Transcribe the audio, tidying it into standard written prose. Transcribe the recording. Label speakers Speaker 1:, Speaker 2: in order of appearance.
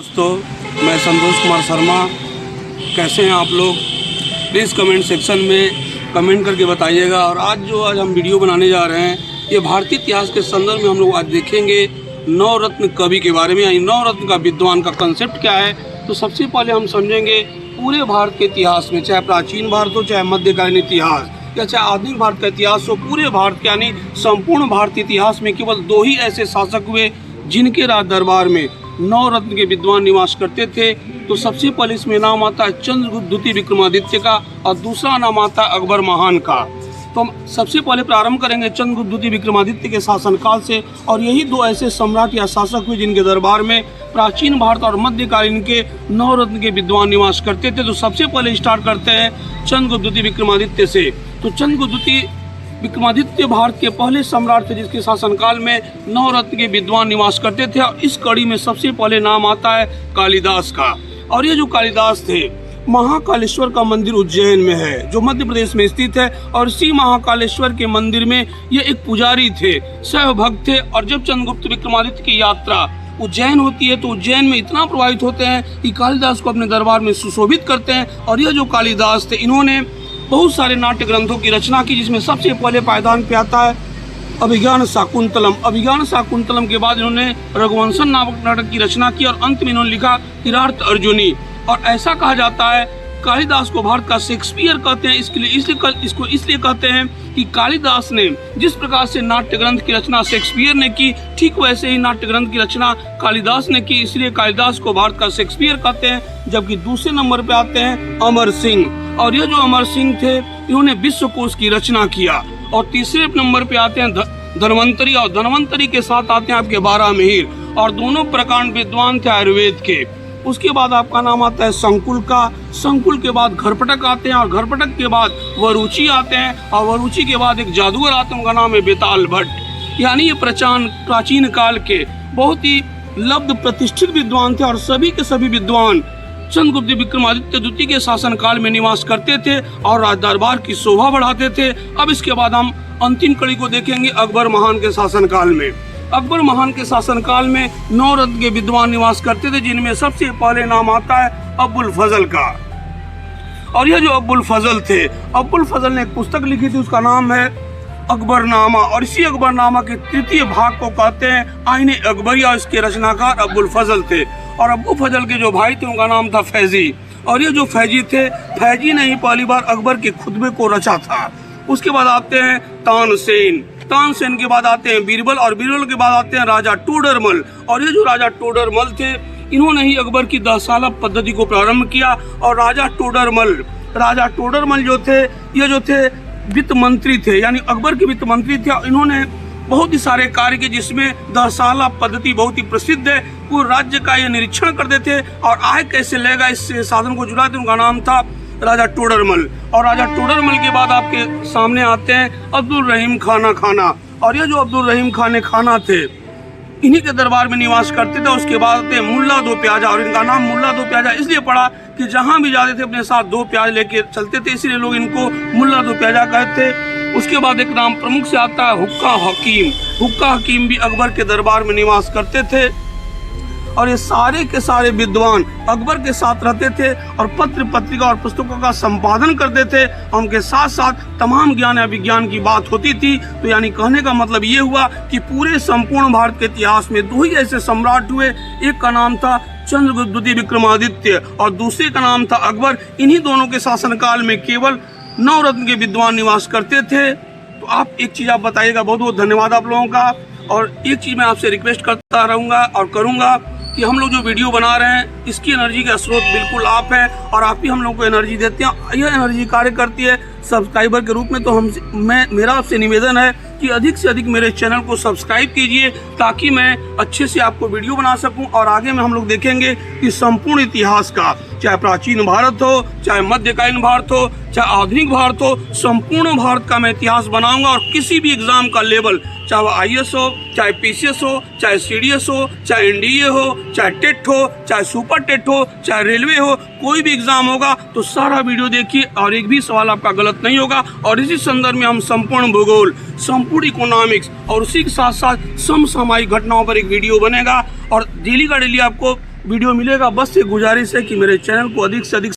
Speaker 1: दोस्तों, मैं संतोष कुमार शर्मा। कैसे हैं आप लोग? प्लीज़ कमेंट सेक्शन में कमेंट करके बताइएगा। और आज हम वीडियो बनाने जा रहे हैं, ये भारतीय इतिहास के संदर्भ में हम लोग आज देखेंगे नवरत्न कवि के बारे में, यानी नवरत्न का विद्वान का कंसेप्ट क्या है। तो सबसे पहले हम समझेंगे पूरे भारत के इतिहास में, चाहे प्राचीन भारत हो, चाहे मध्यकालीन इतिहास या चाहे आधुनिक भारत का इतिहास हो, पूरे भारत के यानी संपूर्ण भारतीय इतिहास में केवल दो ही ऐसे शासक हुए जिनके राज दरबार में नवरत्न के विद्वान निवास करते थे। तो सबसे पहले इसमें नाम आता है चंद्रगुप्त द्वितीय विक्रमादित्य का और दूसरा नाम आता है अकबर महान का। तो हम सबसे पहले प्रारंभ करेंगे चंद्रगुप्त द्वितीय विक्रमादित्य के शासनकाल से। और यही दो ऐसे सम्राट या शासक हुए जिनके दरबार में प्राचीन भारत और मध्यकालीन के नवरत्न के विद्वान निवास करते थे। तो सबसे पहले स्टार्ट करते हैं चंद्रगुप्त द्वितीय विक्रमादित्य से। तो चंद्रगुप्त द्वितीय विक्रमादित्य भारत के पहले सम्राट थे जिसके शासनकाल में नवरत्न के विद्वान निवास करते थे। और इस कड़ी में सबसे पहले नाम आता है कालिदास का। और ये जो कालिदास थे, महाकालेश्वर का मंदिर उज्जैन में है जो मध्य प्रदेश में स्थित है। और इसी महाकालेश्वर के मंदिर में ये एक पुजारी थे, शैव भक्त थे। और जब चंद्रगुप्त विक्रमादित्य की यात्रा उज्जैन होती है तो उज्जैन में इतना प्रभावित होते हैं कि कालिदास को अपने दरबार में सुशोभित करते हैं। और यह जो कालिदास थे, इन्होंने बहुत सारे नाट्य ग्रंथों की रचना की, जिसमें सबसे पहले पायदान पे आता है अभिज्ञान शाकुंतलम। अभिज्ञान शाकुंतलम के बाद इन्होंने रघुवंशन नामक नाटक की रचना की और अंत में इन्होंने लिखा किरात अर्जुनी। और ऐसा कहा जाता है कालिदास को भारत का शेक्सपियर कहते हैं। इसलिए कहते हैं कि कालिदास ने जिस प्रकार से नाट्य ग्रंथ की रचना शेक्सपियर ने की, ठीक वैसे ही नाट्य ग्रंथ की रचना कालिदास ने की। इसलिए कालिदास को भारत का शेक्सपियर कहते हैं। जबकि दूसरे नंबर पे आते हैं अमर सिंह। और ये जो अमर सिंह थे, इन्होंने विश्वकोश की रचना किया। और तीसरे नंबर पे आते हैं धन्वंतरी। और धन्वंतरी के साथ आते हैं आपके 12 मिहिर। और दोनों प्रकांड विद्वान थे आयुर्वेद के। उसके बाद आपका नाम आता है संकुल का। संकुल के बाद घरपटक आते हैं। और घरपटक के बाद वरुचि आते हैं। और वरुचि के बाद एक जादूगर आते हैं, उनका नाम है बेताल भट्ट। यानी ये प्राचीन काल के बहुत ही लब्ध प्रतिष्ठित विद्वान थे। और सभी के सभी विद्वान चंद्रगुप्त विक्रमादित्य द्वितीय के शासनकाल में निवास करते थे और राज दरबार की शोभा बढ़ाते थे। अब इसके बाद हम अंतिम कड़ी को देखेंगे अकबर महान के शासनकाल में। अकबर महान के शासनकाल में नवरत्न के विद्वान निवास करते थे, जिनमें सबसे पहले नाम आता है अबुल फजल का। और यह जो अबुल फजल थे, अबुल फजल ने एक पुस्तक लिखी थी, उसका नाम है अकबरनामा। और इसी अकबरनामा के तृतीय भाग को कहते हैं आईने अकबरिया। इसके रचनाकार अबुल फजल थे। और अबू फजल के जो भाई थे, उनका नाम था फैजी। और ये जो फैजी थे, फैजी ने ही पहली बार अकबर के खुतबे को रचा था। उसके बाद आते हैं तानसेन। तानसेन के बाद आते हैं बीरबल। और बीरबल के बाद आते हैं राजा टोडरमल। और ये जो राजा टोडरमल थे, इन्होंने ही अकबर की 10 साला पद्धति को प्रारंभ किया। और राजा टोडरमल जो थे, ये जो थे वित्त मंत्री थे, यानी अकबर के वित्त मंत्री थे। इन्होंने बहुत ही सारे कार्य किए, जिसमें 10 साला पद्धति बहुत ही प्रसिद्ध है। पूरे राज्य का ये निरीक्षण करते थे और आय कैसे लेगा इस साधन को जुटाते। उनका नाम था राजा टोडरमल। और राजा टोडरमल के बाद आपके सामने आते हैं अब्दुल रहीम खाना। और ये जो अब्दुल रहीम खाना थे, इन्हीं के दरबार में निवास करते थे। उसके बाद आते हैं मुल्ला दो प्याजा। और इनका नाम मुल्ला दो प्याजा इसलिए पड़ा कि जहां भी जाते थे अपने साथ 2 प्याज लेके चलते थे, इसलिए लोग इनको मुल्ला दो प्याजा कहते थे। उसके बाद एक नाम प्रमुख से आता है हुक्का हकीम। हुक्का हकीम भी अकबर के दरबार में निवास करते थे। और ये सारे के सारे विद्वान अकबर के साथ रहते थे और पत्र पत्रिका और पुस्तकों का संपादन करते थे। उनके साथ साथ तमाम ज्ञान या विज्ञान की बात होती थी। तो यानी कहने का मतलब ये हुआ कि पूरे संपूर्ण भारत के इतिहास में 2 ही ऐसे सम्राट हुए। एक का नाम था चंद्रगुप्त द्वितीय विक्रमादित्य और दूसरे का नाम था अकबर। इन्हीं दोनों के शासनकाल में केवल नवरत्न के विद्वान निवास करते थे। तो आप एक चीज आप बताइएगा। बहुत बहुत धन्यवाद आप लोगों का। और एक चीज मैं आपसे रिक्वेस्ट करता रहूंगा और करूंगा कि हम लोग जो वीडियो बना रहे हैं, इसकी एनर्जी का स्रोत बिल्कुल आप हैं। और आप ही हम लोग को एनर्जी देते हैं। यह एनर्जी कार्य करती है सब्सक्राइबर के रूप में। तो मेरा आपसे निवेदन है कि अधिक से अधिक मेरे चैनल को सब्सक्राइब कीजिए, ताकि मैं अच्छे से आपको वीडियो बना सकूं। और आगे में हम लोग देखेंगे कि संपूर्ण इतिहास का, चाहे प्राचीन भारत हो, चाहे मध्यकालीन भारत हो, चाहे आधुनिक भारत हो, संपूर्ण भारत का मैं इतिहास बनाऊंगा। और किसी भी एग्जाम का लेवल, चाहे वो IAS हो, चाहे PCS हो, चाहे CDS हो, चाहे NDA हो, चाहे टेट हो, चाहे सुपर टेट हो, चाहे रेलवे हो, कोई भी एग्जाम होगा तो सारा वीडियो देखिए और एक भी सवाल आपका गलत नहीं होगा। और इसी संदर्भ में हम संपूर्ण भूगोल, संपूर्ण इकोनॉमिक्स और उसी के साथ साथ समसामयिक घटनाओं पर एक वीडियो बनेगा। और डेली का डेली आपको वीडियो मिलेगा। बस ये गुजारिश है कि मेरे चैनल को अधिक से अधिक